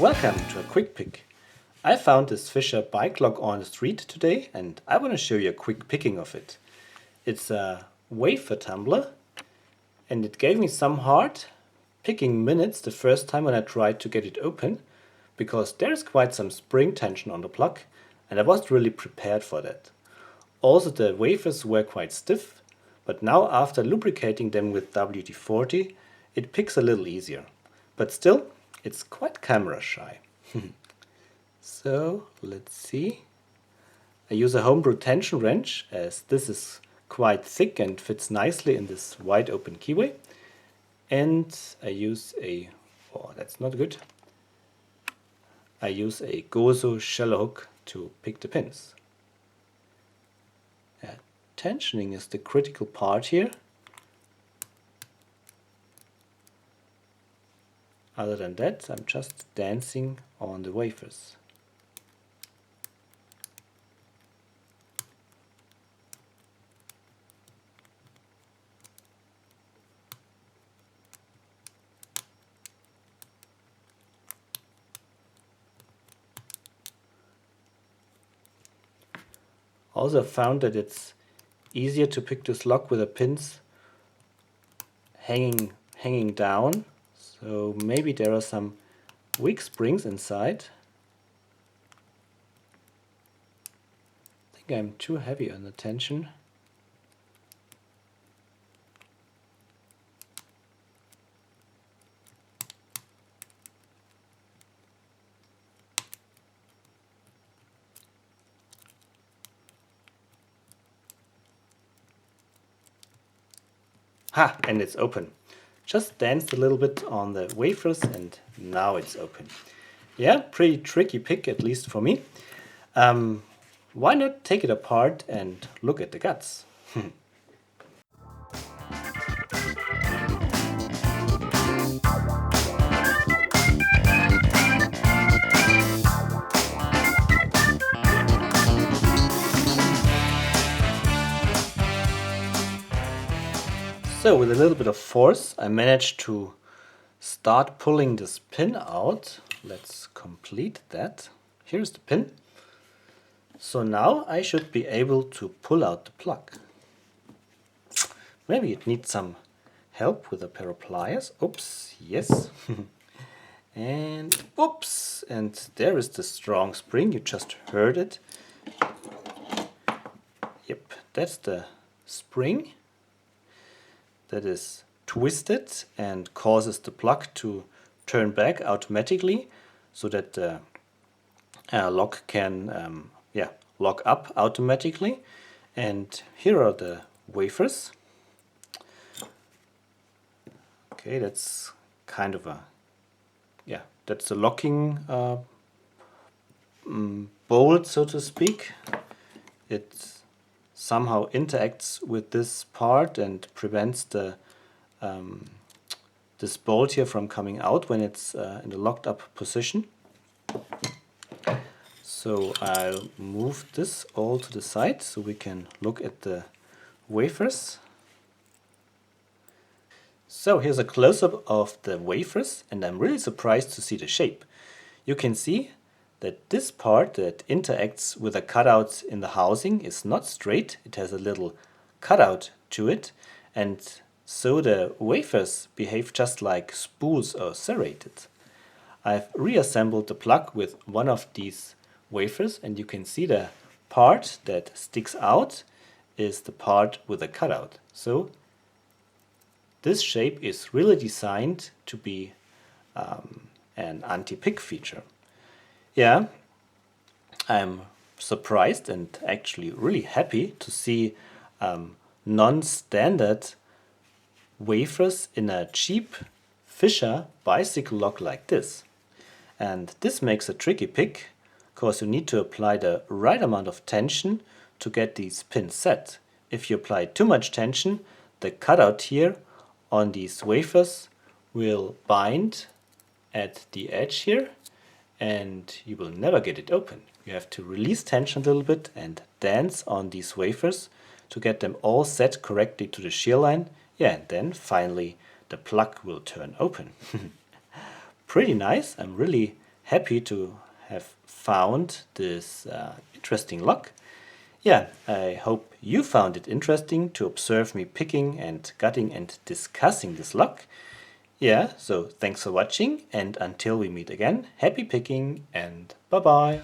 Welcome to a quick pick. I found this Fischer bike lock on the street today and I want to show you a quick picking of it. It's a wafer tumbler and it gave me some hard picking minutes the first time when I tried to get it open because there's quite some spring tension on the plug and I wasn't really prepared for that. Also the wafers were quite stiff, but now after lubricating them with WD-40 it picks a little easier. But still, it's quite camera shy. So let's see. I use a homebrew tension wrench as this is quite thick and fits nicely in this wide open keyway. And I use a, oh that's not good. I use a Gozo shallow hook to pick the pins. Tensioning is the critical part here. Other than that, I'm just dancing on the wafers. Also found that it's easier to pick this lock with the pins hanging down. So maybe there are some weak springs inside. I think I'm too heavy on the tension. Ha! And it's open. Just danced a little bit on the wafers and now it's open. Yeah, pretty tricky pick, at least for me. Why not take it apart and look at the guts? So with a little bit of force I managed to start pulling this pin out. Let's complete that. Here's the pin. So now I should be able to pull out the plug. Maybe it needs some help with a pair of pliers. Oops, yes. And oops, and there is the strong spring, you just heard it. Yep, that's the spring that is twisted and causes the plug to turn back automatically so that the lock can lock up automatically. And here are the wafers. Okay, that's kind of a, that's a locking bolt, so to speak. It somehow interacts with this part and prevents the this bolt here from coming out when it's in the locked up position. So I'll move this all to the side so we can look at the wafers. So here's a close-up of the wafers and I'm really surprised to see the shape. You can see that this part that interacts with the cutouts in the housing is not straight. It has a little cutout to it, and so the wafers behave just like spools or serrated. I've reassembled the plug with one of these wafers and you can see the part that sticks out is the part with a cutout. So this shape is really designed to be an anti-pick feature. Yeah, I'm surprised and actually really happy to see non-standard wafers in a cheap Fischer bicycle lock like this. And this makes a tricky pick because you need to apply the right amount of tension to get these pins set. If you apply too much tension, the cutout here on these wafers will bind at the edge here and you will never get it open. You have to release tension a little bit and dance on these wafers to get them all set correctly to the shear line. Yeah, and then finally the plug will turn open. Pretty nice. I'm really happy to have found this interesting lock. Yeah, I hope you found it interesting to observe me picking and cutting and discussing this lock. Yeah, so thanks for watching, and until we meet again, happy picking and bye bye.